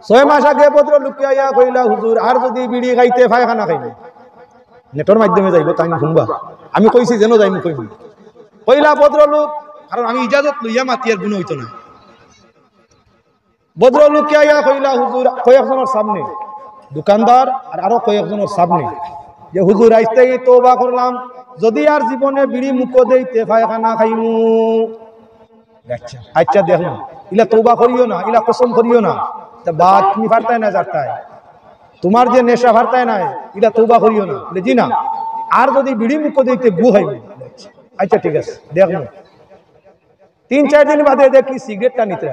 ছয় মাস আগে পত্র লুকিয়া কইলা হুজুর আর যদি বিড়ি খাইতে পায়খানা খাইবে নেটর মাধ্যমে যাইব তাই শুনবা আমি কইছি যেন যাইম কইব কইলা ভদ্রলোক কারণ আমি ইজাজত লইয়া মাতি আর গুণ হইতো না ভদ্রলোক কইলা হুজুর কয়েকজনের সামনে দোকানদার আর আরো কয়েকজনের সামনে যে হুজুর আইতে তওবা করলাম যদি আর জীবনে বিড়ি মুখ দেইতে পায়খানা খাইমু আচ্ছা আচ্ছা দেখো ইলা তওবা করিও না ইলা কসম করিও না তা বাত তুমি ফারতায় না যারতায় তোমার যে নেশা ফারতায় না ইলা তওবা করিও না বলে জি না আর যদি বিড়ি মুখ দেইতে গু হইবে আচ্ছা ঠিক আছে দেখো 3-4 দিন বাদে দেখি সিগারেটটা নিতে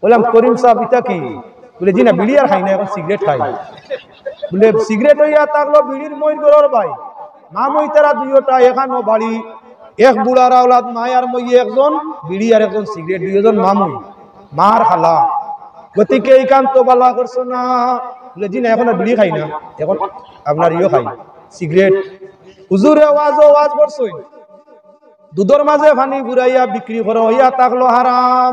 বললাম করিম সাহেব এটা কি বলে জি না বিড়ি আর খাই না এখন সিগারেট খাই বলে সিগারেট হইয়া থাকলো বিড়ির মই গরর ভাই মা মই তারা দুইটা এখানো বাড়ি এক বুড়ার আওলাদ মায়ার মই একজন বিড়ি আর একজন সিগারেট দুইজন মামুই মার খালা গতিকে এই কাম তো বালা করছো না বলে জি না এখন বিড়ি খাই না এখন আপনার ইও খাই সিগারেট হুজুরে ওয়াজ করছই দুধের মাঝে পানি ঘুরাইয়া বিক্রি করো হইয়া থাকলো হারাম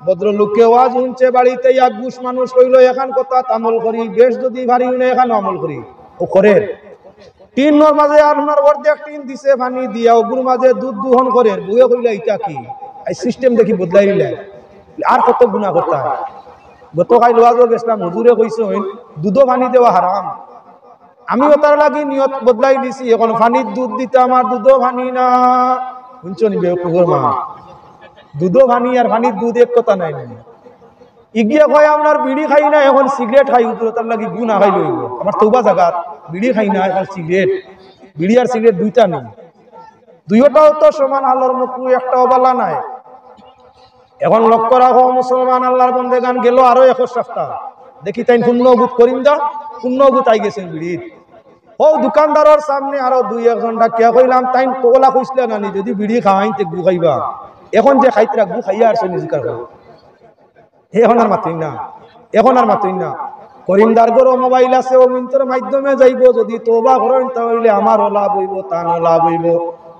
ভদ্রলোককে ওয়াজ শুনছে বাড়িতে এক ঘুষ মানুষ কইল এখান কথা আমল করি বেশ যদি ভারী উনি এখানে আমল করি ও করে টিনের মাঝে আপনার অর্ধেক টিন দিছে পানি দিয়া ওগুর মাঝে দুধ দুহন করে বুয়ে কইলা এটা কি এই সিস্টেম দেখি বদলাই দিলে আর কত গুনাহ করতে হয় গতকাল ওয়াজও গেছিলাম হুজুরে কইছে দুধও পানি দেওয়া হারাম আমিও তার লাগি নিয়ত বদলাই দিছি এখন পানির দুধ দিতে আমার দুধও পানি না শুনছো নি বেকুর মা দুধও পানি আর পানির দুধ এক কথা নাই ইগিয়া কয় আপনার বিড়ি খাই না এখন সিগারেট খাই হুজুর তার লাগি গুনাহ খাই লইব আমার তওবা জায়গা বিড়ি খাই না এখন সিগারেট বিড়ি আর সিগারেট দুইটা নেই দুইটাও তো সমান আল্লাহর মকরুহ একটা অবালা নাই এখন লক্ষ্য রাখো মুসলমান আল্লাহর বন্দেগান গেল আরো 21 সপ্তাহ দেখি তাই পুণ্যভূত করিম দা পুণ্যভূত আই গেছেন বিড়ির ও দোকানদারের সামনে আরো 2-1 ডাকিয়া কইলাম তাই তোলা কইছিল না নি যদি বিড়ি খাওয়াইতে গু খাইবা এখন যে খাইতরা গু খাইয়া আসছে নিজকার এখন আর মাতই না এখন আর মাতই না করিমদার গরো মোবাইল আছে ও মিন্টর মাধ্যমে যাইব যদি তওবা করেন তাহলে আমারও লাভ হইব তারও লাভ হইব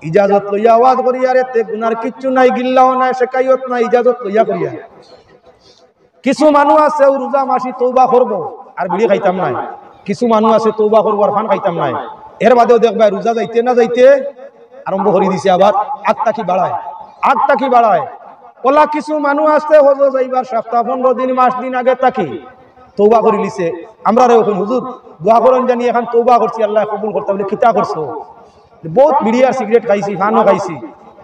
ইজাজত লইয়া ওয়াজ করিয়া রে তে গুনার কিচ্ছু নাই গিল্লাও নাই শেখায়ত নাই ইজাজত লইয়া করিয়া কিছু মানুষ আছে রোজা মাসি তওবা করব আর বিড়ি খাইতাম নাই কিছু মানুষ আছে তওবা করব আর পান খাইতাম নাই এর বাদেও দেখবা রোজা যাইতে না যাইতে আরম্ভ করে দিছে আবার আগটা কি বাড়ায় ওলা কিছু মানুষ আছে হজ যাইবার সপ্তাহ 15 দিন মাস দিন আগে তাকি তওবা করে লিছে আমরা রে এখন হুজুর দোয়া করেন জানি এখন তওবা করছি আল্লাহ কবুল করতে বলে কিতা করছো বহুত বিড়ি আর সিগারেট খাইছি পানও খাইছি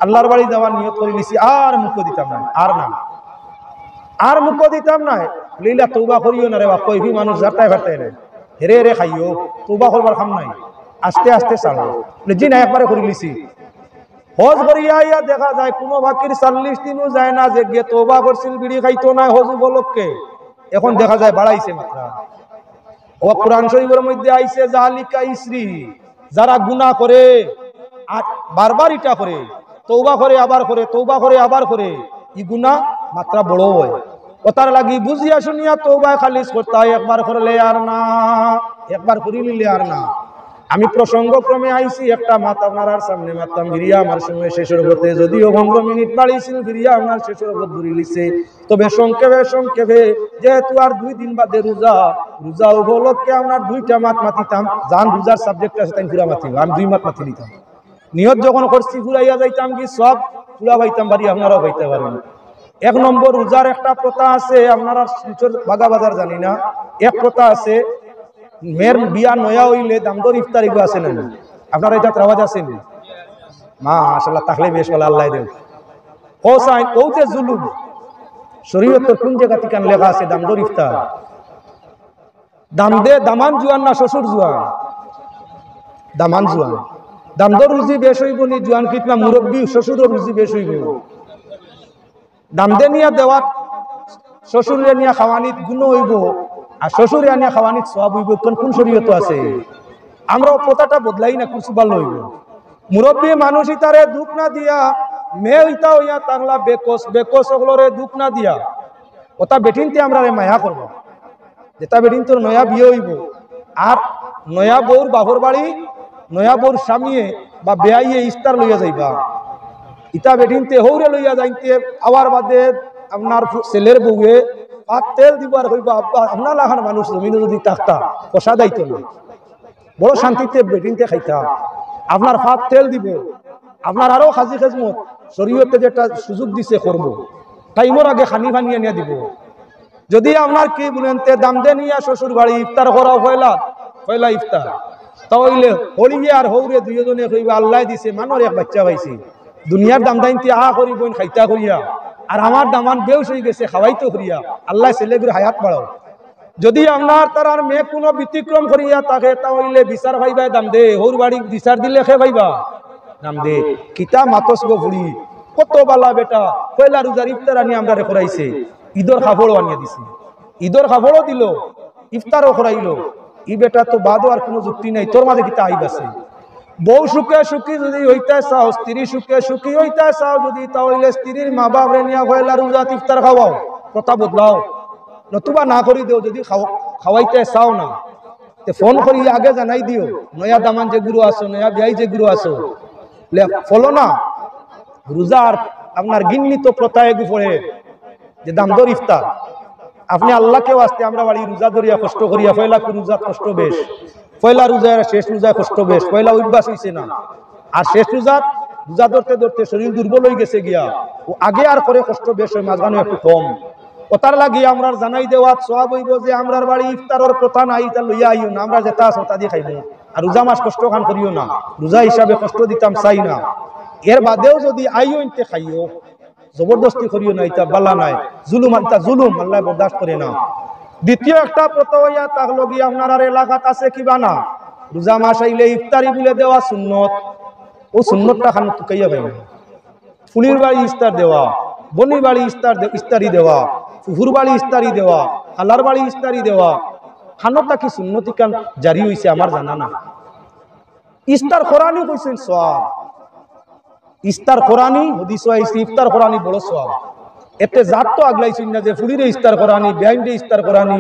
আল্লাহর বাড়ি যাওয়ার নিয়ত করে লিছি আর মুখ দিতাম না আর মুখ দিতাম না লীলা তওবা করিও না রে বাপ কইবি মানুষ জারতায় ফারতায় না হেরে রে খাইও তওবা করবার কাম নাই আস্তে আস্তে চালাও জি না একবারে করে লিছি হজ করিয়া আইয়া দেখা যায় কোনো বাকির 40 দিনও যায় না যে গিয়ে তওবা করছিল বিড়ি খাইতো না হজ উপলক্ষে এখন দেখা যায় বাড়াইছে মাত্রা ও কোরআন শরীফের মধ্যে আইছে জালিকা ইসরি যারা গুনাহ করে আর বারবার এটা করে তওবা করে আবার করে তওবা করে আবার করে এই গুনাহ মাত্রা বড় হয় ওতার লাগি বুঝিয়া শুনিয়া তওবা খালিস করতে হয় একবার করলে আর না একবার করিলে আর না আমি প্রসঙ্গক্রমে আইছি একটা মাত আপনার সামনে মারতাম ভিরিয়া আমার সঙ্গে শেষের হতে যদিও 15 মিনিট বাড়িয়েছিল ভিরিয়া আমার শেষের হতে ধরে লিছে তবে সংক্ষেপে যেহেতু আর 2 দিন বাদে রোজা উপলক্ষে আমরা 2টা মাত মাতিতাম জান রোজার সাবজেক্ট আছে তাই পুরা মাতিব আমি 2 মাত মাতি নিতাম নিয়ত যখন করছি ঘুরাইয়া যাইতাম কি সব পুরা পাইতাম বাড়ি আপনারাও পাইতে পারেন 1 নম্বর রোজার একটা প্রথা আছে আপনারা বাগা বাজার জানি না এক প্রথা আছে মেয়ের বিয়া নয়া হইলে দামদর ইফতারি গো আছে না আপনারা এটা আওয়াজ আছেন মাশাআল্লাহ তাহলে বেশ ভালো আল্লাহ দেন ও সাইন ও যে জুলুম শরীয়তের কোন জায়গা থেকে লেখা আছে দামদর ইফতার দামান জুয়ান না শ্বশুর জুয়ান দামান জুয়ান দামদর রুজি বেশ হইব নি জুয়ান কিতনা মুরব্বি শ্বশুরের রুজি বেশ হইব দামদে নিয়া দেওয়া শ্বশুরে নিয়া খাওয়ানিত গুণ হইব আর শ্বশুরে আনিয়া খাওয়ানিত সওয়াব হইব কোন শরীয়ত আছে আমরা কথাটা বদলাই না কিছু ভালো হইব মুরব্বি মানুষই তারে দুঃখ না দিয়া মেয়ে হইতা হইয়া তাগলা বেকস হলরে দুঃখ না দিয়া কথা বেটিনতে আমরা মায়া করব যেটা বেটিন তোর নয়া বিয়ে হইব আর নয়া বউর বাহর বাড়ি নয়া বউর স্বামীয়ে বা বেয়াইয়ে ইস্তার লইয়া যাইবা ইতা বেটিনতে হৌরে লইয়া যাইতে আবার বাদে আপনার ছেলের বউয়ে ভাত তেল দিবার হইব আব্বা আপনার লাখান মানুষ জমিনে যদি থাকতা কষা দায়িত্ব না বড় শান্তিতে বেটিনতে খাইতা আপনার ভাত তেল দিব আপনার আরো খাজি খেজমত শরীয়তে যেটা সুযোগ দিছে করবো টাইমর আগে খানি ফানিয়ে নিয়ে দিব যদি আপনার কি বলেন তে দাম দে নিয়ে শ্বশুর বাড়ি ইফতার করা পয়লা ইফতার তাহলে হলিয়ে আর হৌরে দুইজনে কইবা আল্লাহ দিছে মানর এক বাচ্চা পাইছি দুনিয়ার দাম দাইতে আহা করি বোন খাইতা করিয়া আর আমার দামান বেউস হয়ে গেছে খাওয়াইতে করিয়া আল্লাহ ছেলেগুলো হায়াত বাড়াও যদি আপনার তার মেয়ে কোনো ব্যতিক্রম করিয়া তাকে তাহলে বিচার ভাইবা দাম দে হৌর বাড়ি বিচার দিলে খে ভাইবা দাম দে কিতা মাতস গো ভুড়ি কত বালা বেটা পয়লা রোজার ইফতার আনি আমরা করাইছে ঈদর কাপড়ও আনিয়ে দিছে ঈদর কাপড়ও দিল ইফতারও করাইলো ই বেটা তো বাদও আর কোনো যুক্তি নাই তোর মাঝে কিতা আইব আছে বউ সুখে সুখী যদি হইতে চাও স্ত্রী সুখে সুখী হইতে চাও যদি তাহলে স্ত্রীর মা বাপ রে নিয়া পয়লা রোজাত ইফতার খাওয়াও কথা বদলাও নতুবা না করি দেও যদি খাওয়াইতে চাও না ফোন করি আগে জানাই দিও নয়া দামান যে গুরু আসো নয়া বিয়াই যে গুরু আসো ফলো না রোজার আপনার গিন্নিত প্রথায় পড়ে যে দামদর ইফতার আপনি আল্লাহকেও আসতে আমরা বাড়ি রোজা ধরিয়া কষ্ট করিয়া পয়লা রোজা কষ্ট বেশ পয়লা রোজায় শেষ রোজায় কষ্ট বেশ পয়লা অভ্যাস হয়েছে না আর শেষ রোজা ধরতে ধরতে শরীর দুর্বল হয়ে গেছে গিয়া ও আগে আর করে কষ্ট বেশ হয় মাঝখানে একটু কম কথার লাগিয়ে আমরা জানাই দেওয়া সব হইব যে আমরা বাড়ি ইফতারের প্রথা নাই তা লইয়া আইও না আমরা যেটা আছো তা দিয়ে খাইব আর রোজা মাস কষ্ট খান করিও না রোজা হিসাবে কষ্ট দিতাম চাই না এর বাদেও যদি আইও ইনতে খাইও জবরদস্তি করিও না এটা বালা নাই জুলুম আনতা জুলুম আল্লাহ বরদাস্ত করে না দ্বিতীয় একটা প্রথা হইয়া তাহলে গিয়ে আপনার আর এলাকাত আছে কিবা না রোজা মাস আইলে ইফতারি বলে দেওয়া সুন্নত ও সুন্নতটা খান টুকাইয়া পাই না ফুলির বাড়ি ইফতার দেওয়া বনির বাড়ি ইফতারি দেওয়া ফুফুর বাড়ি ইফতারি দেওয়া খালার বাড়ি ইফতারি দেওয়া খানটা কি সুন্নতি কান জারি হইছে আমার জানা না ইফতার কোরআনি কইছেন সওয়াব ইফতার কোরআনি হাদিস আইছে ইফতার কোরআনি বড় সওয়াব এতে জাত তো আগলাইছেন না যে ফুলিরে ইফতার কোরআনি বেআইনরে ইফতার কোরআনি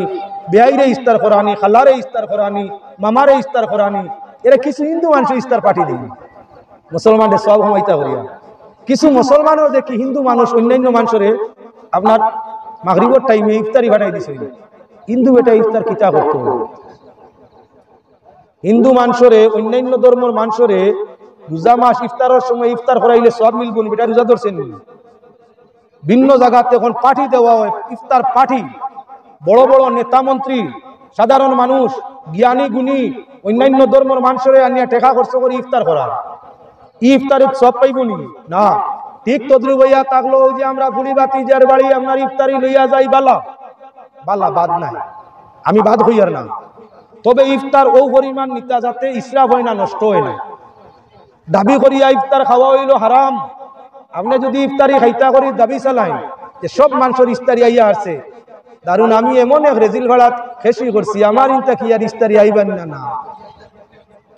বেআইরে ইফতার কোরআনি খালারে ইফতার কোরআনি মামারে ইফতার কোরআনি এরা কিছু হিন্দু মানুষ ইফতার পাঠি দিন মুসলমানদের সব হমাইতা করিয়া কিছু মুসলমানও দেখি হিন্দু মানুষ অন্যান্য মানুষরে আপনার মাগরিবের টাইমে ইফতারি পাঠাই দিছে হিন্দু বেটা ইফতার কিতা করতো হিন্দু মানুষরে অন্যান্য ধর্মের মানুষরে রোজা মাস ইফতারের সময় ইফতার করাইলে সব মিলব বেটা রোজা ধরছেন ভিন্ন জায়গাতে এখন পাঠি দেওয়া হয় ইফতার পাঠি বড় বড় নেতা মন্ত্রী সাধারণ মানুষ জ্ঞানী গুণী অন্যান্য ধর্মের মানুষরে আনিয়া টেকা খরচ করে ইফতার করা ইফতারে সব পাইবনি না ঠিক তদ্রুপ হইয়া থাকলো যে আমরা ফুলি বাতি যার বাড়ি আপনার ইফতারি লইয়া যাই বালা বালা বাদ নাই আমি বাদ হইয়ার না তবে ইফতার ও পরিমাণ নিতা যাতে ইসরাফ হয় না নষ্ট হয় না দাবি করিয়া ইফতার খাওয়া হইল হারাম আপনি যদি ইফতারি খাইতা করি দাবি চালাই যে সব মানুষের ইফতারি আইয়া আসছে দারুন আমি এমন এক রেজিল ভাড়াত খেসি করছি আমার ইনতা কি আর ইফতারি আইবেন না না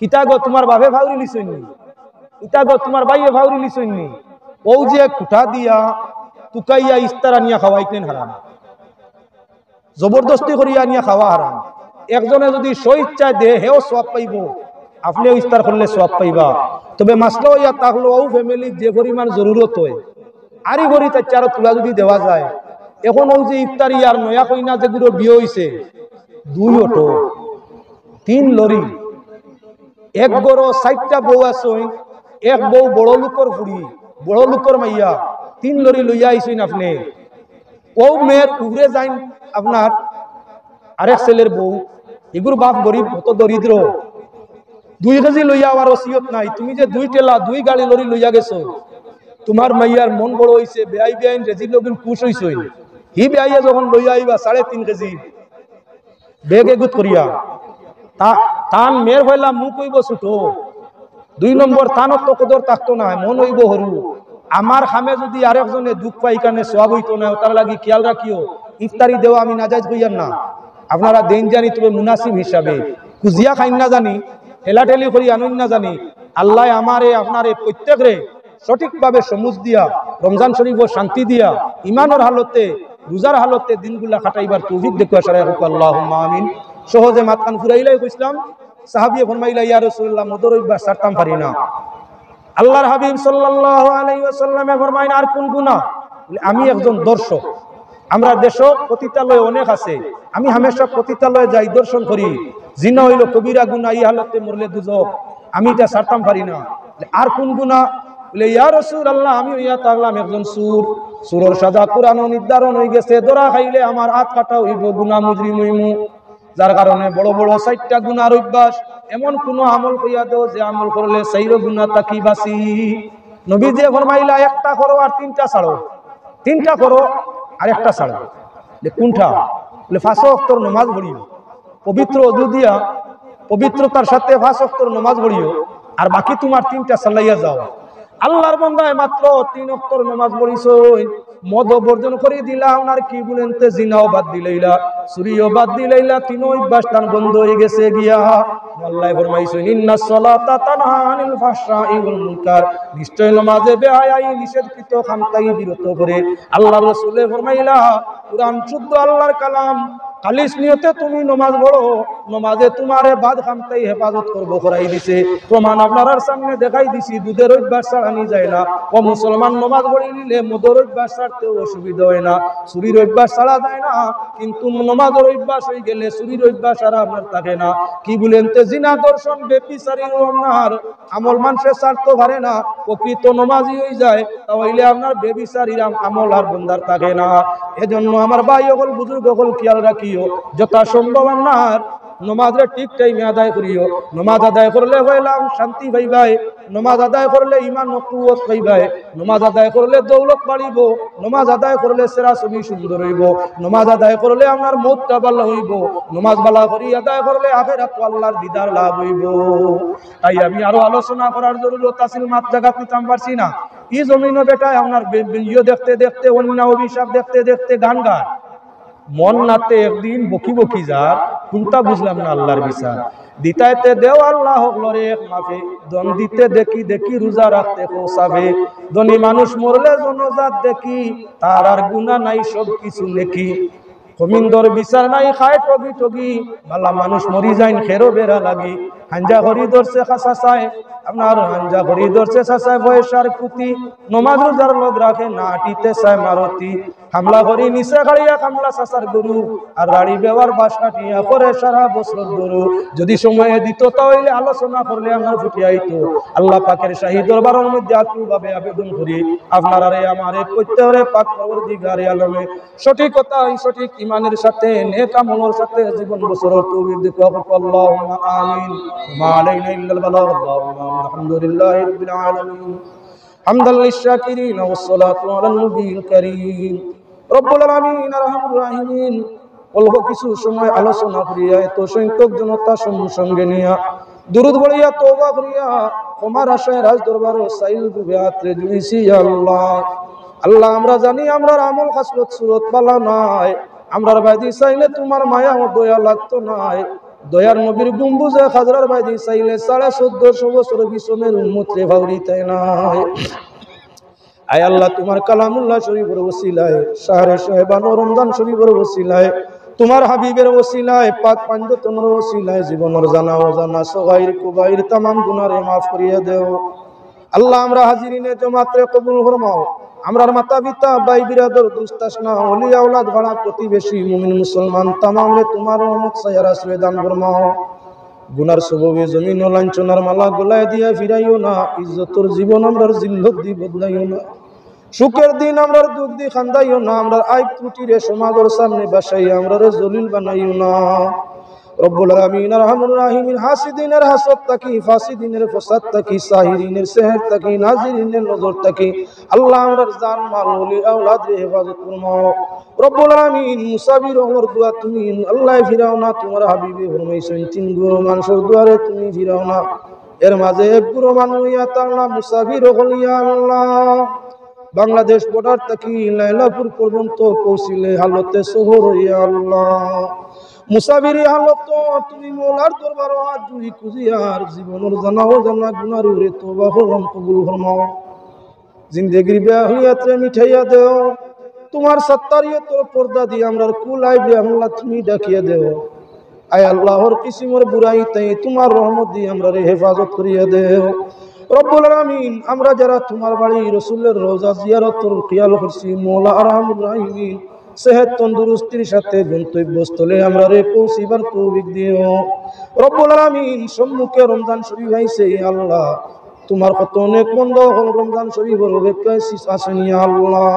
কিতা গো তোমার বাপে ভাউরি লিছইনি কিতা গো তোমার বাইয়ে ভাউরি লিছইনি ও যে কুঠা দিয়া তুকাইয়া ইফতার আনিয়া খাওয়াইতেন হারাম জবরদস্তি করিয়া আনিয়া খাওয়া হারাম একজনে যদি স্বইচ্ছায় দে হেও সওয়াব পাইব আপনিও ইফতার করলে সওয়াব পাইবা তবে মাসলা হইয়া তাহলে ও ফ্যামিলি যে পরিমাণ জরুরত হয় আরি ভরি তার চারো তুলা যদি দেওয়া যায় এখন ও যে ইফতারি আর নয়া কইনা যেগুলো বিয়ে হইছে 2 অটো 3 লরি এক গড় 60টা বউ আছে এক বউ বড় লোকের ফুড়ি বড় লোকের মাইয়া 3 লরি লইয়া আইছেন আপনি ও মেয়ের উগরে যাইন আপনার আরেক ছেলের বউ এগুর বাপ গরিব কত দরিদ্র 2 কেজি লইয়া আর ওসিয়ত নাই তুমি যে 2 টেলা 2 গাড়ি লরি লইয়া গেছো তোমার মাইয়ার মন বড় হইছে বেআই বেআইন রেজিল লগিন খুশ হইছে হি বেআইয়া যখন লইয়া আইবা 3.5 কেজি বেগ এগুত করিয়া তান মের হইলা মু কইব ছুটো 2 নম্বর তানত তো কদর থাকতো না মন হইব হরু আমার খামে যদি আরেকজনে দুঃখ পাই কানে সওয়াব হইতো না তার লাগি খেয়াল রাখিও ইফতারি দেওয়া আমি নাজায়েজ কইয়ার না আপনারা দেন জানি তবে মুনাসিব হিসাবে কুজিয়া খাইন না জানি ঠেলাঠেলি করি আনুন না জানি আল্লাহ আমারে আপনারে প্রত্যেকরে সঠিকভাবে সমুজ দিয়া রমজান শরীফ শান্তি দিয়া ইমানের হালতে রোজার হালতে দিনগুলা কাটাইবার তৌফিক দেখুয়া সারাই হোক আল্লাহুম্মা আমিন সহজে মাতকান ফুরাইলাই কইছিলাম সাহাবিয়ে ফরমাইলা ইয়া রাসূলুল্লাহ মদর ইবা সারতাম পারি না আল্লাহর হাবিব সাল্লাল্লাহু আলাইহি ওয়াসাল্লামে ফরমায়েন আর কোন গুনাহ? আমি একজন দর্শক। আমরা দেশ পতিতালয় অনেক আছে, আমি হামেশা পতিতালয়ে যাই, দর্শন করি। জিনা হইল কবিরা গুনাহ, এই হালতে মরলে দুজক, আমি এটা ছাড়তাম পারি না। আর কোন গুনাহ? বলে ইয়া রাসূলুল্লাহ, আমি হইয়া থাকলাম একজন সুর, সুরের সাজা কুরআনও নির্ধারণ হয়ে গেছে, ধরা খাইলে আমার হাত কাটা হইব, গুনাহ মুজরিম হইমু। যার কারণে বড় বড় 4টা গুনার অভ্যাস, এমন কোন আমল কইয়া দাও যে আমল করলে 4 গুনাহ তাকি বাসি। নবী যে ফরমাইলা একটা করো আর 3টা ছাড়ো, 3টা করো আর একটা ছাড়ো। কোনটা? বলে 5 ওয়াক্তের নামাজ পড়িও, পবিত্র ওযু দিয়া পবিত্রতার সাথে 5 ওয়াক্তের নামাজ পড়িও, আর বাকি তোমার 3টা চালাইয়া যাও। আল্লাহর বান্দায় মাত্র 3 ওয়াক্তের নামাজ পড়িছো, মদ বর্জন করে দিলা, আর কি বলেন তে জিনাও বাদ দিলাইলা, চুরিও বাদ দিলাইলা, 3 অভ্যাস তার বন্ধ হয়ে গেছে গিয়া। আল্লাহ ফরমাইছেন ইন্নাস সালাতা তানহা আনিল ফাহশাই ওয়াল মুনকার, নিশ্চয় নামাজে বেহায়াই নিষেধকৃত খামতাই বিরত করে। আল্লাহর রাসূল ফরমাইলা কুরআন শুদ্ধ আল্লাহর কালাম, খালিস নিয়তে তুমি নামাজ পড়ো, নামাজে তোমারে বাদ খামতাই হেফাজত করব করাই দিছে। প্রমাণ আপনার সামনে দেখাই দিছি, দুধের অভ্যাস ছাড়ানি যায় না। ও মুসলমান, নামাজ পড়ে নিলে মদের অভ্যাস ছাড়তেও অসুবিধা হয় না, চুরির অভ্যাস ছাড়া যায় না, কিন্তু নামাজের অভ্যাস হয়ে গেলে চুরির অভ্যাস আর আপনার থাকে না। কি বলেন তে জিনা, দর্শন, বেবিচারী আপনার আমল মানুষের ছাড়তে পারে না, প্রকৃত নামাজি হয়ে যায়, তাহলে আপনার বেবিচারীর আমল আর বন্দার থাকে না। এজন্য আমার ভাই সকল, বুজুর্গ সকল, খেয়াল রাখিও, যথাসম্ভব আপনার নমাজের ঠিক টাইমে আদায় করিও। নমাজ আদায় করলে হইলাম শান্তি পাইবাই, নমাজ আদায় করলে ইমান ও কুওয়াত পাইবাই, নমাজ আদায় করলে দৌলত বাড়িব, নমাজ আদায় করলে সেরা ছবি সুন্দর হইব, নমাজ আদায় করলে আপনার মউতটা ভালো হইব, নমাজ ভালো করি আদায় করলে আখিরাত আল্লাহর দিদার লাভ হইব। তাই আমি আরো আলোচনা করার জরুরত আছে, মাত জায়গা নিতাম পারছি না। এই জমিনও বেটায় আপনার ভিডিও দেখতে দেখতে, অন্য অভিশাপ দেখতে দেখতে গান গান, মন নাতে একদিন বকি বকি যার, কোনটা বুঝলাম না আল্লাহর বিচার। দিতাইতে দেও আল্লাহ হকলরে এক মাফে, দন দিতে দেখি দেখি রোজা রাখতে পৌঁছাবে। ধনী মানুষ মরলে জনজাত দেখি, তার আর গুনাহ নাই সব কিছু নেকি। কমিন্দর বিচার নাই খায় টগি টগি, বালা মানুষ মরি যাইন খেরো বেড়া লাগি। হাঞ্জা করি ধরছে খাসা চায়, আপনার হাঞ্জা করি ধরছে চাচায় বয়সার পুতি, নমাজ রোজার লোক রাখে না আটিতে চায় মারতি। হামলা করি নিচে গাড়িয়া কামলা চাচার গরু, আর রাড়ি বেওয়ার বাস কাটিয়া করে সারা বছর গরু। যদি সময়ে দিত তাহলে আলোচনা করলে আমার ফুটি আইতো। আল্লাহ পাকের শাহী দরবারের মধ্যে আকুল ভাবে আবেদন করি, আপনারা রে আমারে প্রত্যেকরে পাক পরবর্তীকারে আলমে সঠিক কথা, সঠিক ইমানের সাথে, নেক আমলের সাথে জীবন বছরের তৌফিক দিক। আল্লাহুম্মা আমিন। মা আলাইনা ইল্লাল বালাগ। আলহামদুলিল্লাহি রাব্বিল আলামিন। হামদাল লিশাকিরিন ওয়াস সালাতু আলান নবিয়িল কারীম। রব্বুল আলামিন আরহামুর রাহিমিন। অল্প কিছু সময় আলোচনা করিয়া এত সংখ্যক জনতা সঙ্গে নিয়া দুরূদ পড়িয়া তওবা করিয়া তোমার আশায় রাজ দরবার সাইল ডুবে আত্রে জুইছি। আল্লাহ আল্লাহ, আমরা জানি আমরার আমল খাসলত সুরত পালা নাই, আমরার বাইদি চাইলে তোমার মায়া ও দয়া লাগতো নাই। দয়ার নবীর গুম্বুজে খাজরার বাইদি চাইলে 1450 বছর বিছনের উম্মত রে ভাউরিতে নাই। আয় আল্লাহ, তোমার কালামুল্লাহ শরীফের ওসিলায়, শাহরে শাহবানো রমজান শরীফের ওসিলায়, তোমার হাবিবের ওসিলায়, পাক পাঞ্জতনের ওসিলায় জীবনের জানা অজানা সগাইর কুবাইর तमाम গুনাহরে maaf করিয়া দেও। আল্লাহ, আমরা হাজিরিনে জমাতে কবুল ফরমাও। আমরার মাতা পিতা, ভাই বিরাদর, দোস্ত আশনা, ওলি আওলাদ, ভাড়া প্রতিবেশী, মুমিন মুসলমান तमाम রে তোমার রহমত সায়ার আশ্রয় দান ফরমাও। গুনার সববে জমিন ও লাঞ্ছনার মালা গলায় দিয়া ফিরাইও না, ইজ্জতর জীবন আমরার জিল্লত দি বদলাইও না, সুখের দিন আমরার দুঃখ দি খান্দাইও না, আমরার আইব ত্রুটি রে সমাজের সামনে বাসাই আমরার জলিল বানাইও না। রব্বুল আলামিন আরহামুর রাহিমিন। হাসিদিনের হাসদ তাকি, ফাসিদিনের ফাসাদ তাকি, সাহিরিনের সেহর তাকি, নাজিরিনের নজর তাকি আল্লাহ আমরার জান মাল ওলি আওলাদ রে হেফাজত ফরমাও। রব্বুল আলামিন, মুসাফির ওমর দোয়া তুমি আল্লাহ ফিরাও না, তোমার হাবিবে ফরমাইছেন 3 গুরু মানুষের দুয়ারে তুমি ফিরাও না। এর মাঝে এক গুরু মানুষ ইয়া তাআলা মুসাফির হলিয়া আল্লাহ, বাংলাদেশ বর্ডার থেকে লাইলাপুর পর্যন্ত পৌঁছিলে হালতে শহর ইয়া আল্লাহ। মুসাফিরি হালত তুমি মোলার দরবার হাত জুড়ি খুঁজিয়ার জীবনের জানা ও জানা গুনার উরে তওবা করলাম, কবুল ফরমাও। জিন্দেগির বেয়াহিয়াতে মিঠাইয়া দেও, তোমার সত্তারিয়ত পর্দা দিয়ে আমরার কুলাই বেআল্লাহ তুমি ডাকিয়া দেও। আয় আল্লাহর কিসিমের বুড়াই তাই তোমার রহমত দিয়ে আমরারে হেফাজত করিয়া দেও। রব্বুল আলামিন আমরা যারা তোমার বাড়ি রাসূলের রওজা জিয়ারতের খেয়াল করছি মওলা আরহামুর রাহিমিন সেহত তন্দুরুস্তির সাথে গন্তব্যস্থলে আমরা রে পৌঁছিবার তৌফিক দিও রব্বুল আলামিন সম্মুখে রমজান শরীফ আইছে আল্লাহ তোমার কত অনেক বন্ধ হল রমজান শরীফের অপেক্ষায় আসেন ইয়া আল্লাহ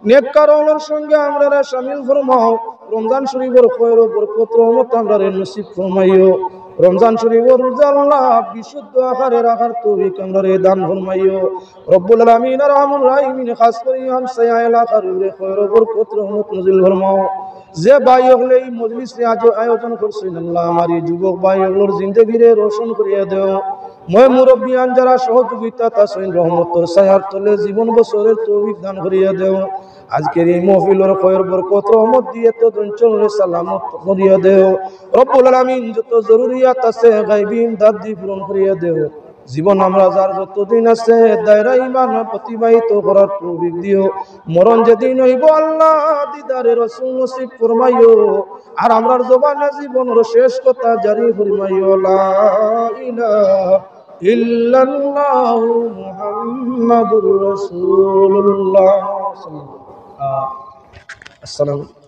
নেককারদের সঙ্গে আমরা শামিল ফরমাও রমজান শরীফের খয়র ও বরকত রহমত আমরা নসিব ফরমাইও রমজান শরীফের রোজা আল্লাহ বিশুদ্ধ আকারে রাখার তৌফিক আমরা দান ফরমাইও রব্বুল আলামিন আরহামুর রাহিমিন খাস করে হামসায়া এলাকার উপরে খয়র ও বরকত রহমত নজিল ফরমাও যে ভাই হলে এই মজলিসে আজ আয়োজন করছেন আল্লাহ আমার এই যুবক ভাই হলোর জিন্দেগিরে রোশন করিয়া দেও মই মুরব্বিয়ান যারা সহযোগিতা তাসইন রহমতের ছায়ার তলে জীবন বছরের তৌফিক দান করিয়া দেও আজকের এই মাহফিলের খয়র বরকত রহমত দিয়ে তো অঞ্চলের সালামত করিয়া দেও রব্বুল আলামিন যত জরুরিয়াত আছে গায়বী ইমদাদ দিয়ে পূরণ করিয়া দেও জীবন আমরা যার যতদিন আছে দায়রা ঈমান প্রতিবাহিত করার তৌফিক দিও মরণ যেদিন হইব আল্লাহ দিদারে রাসূল নসিব ফরমাইও আর আমরার জবানে জীবনের শেষ কথা জারি ফরমাইও লা ইলাহা ইল্লাল্লাহু মুহাম্মাদুর রাসূলুল্লাহ আসসালামু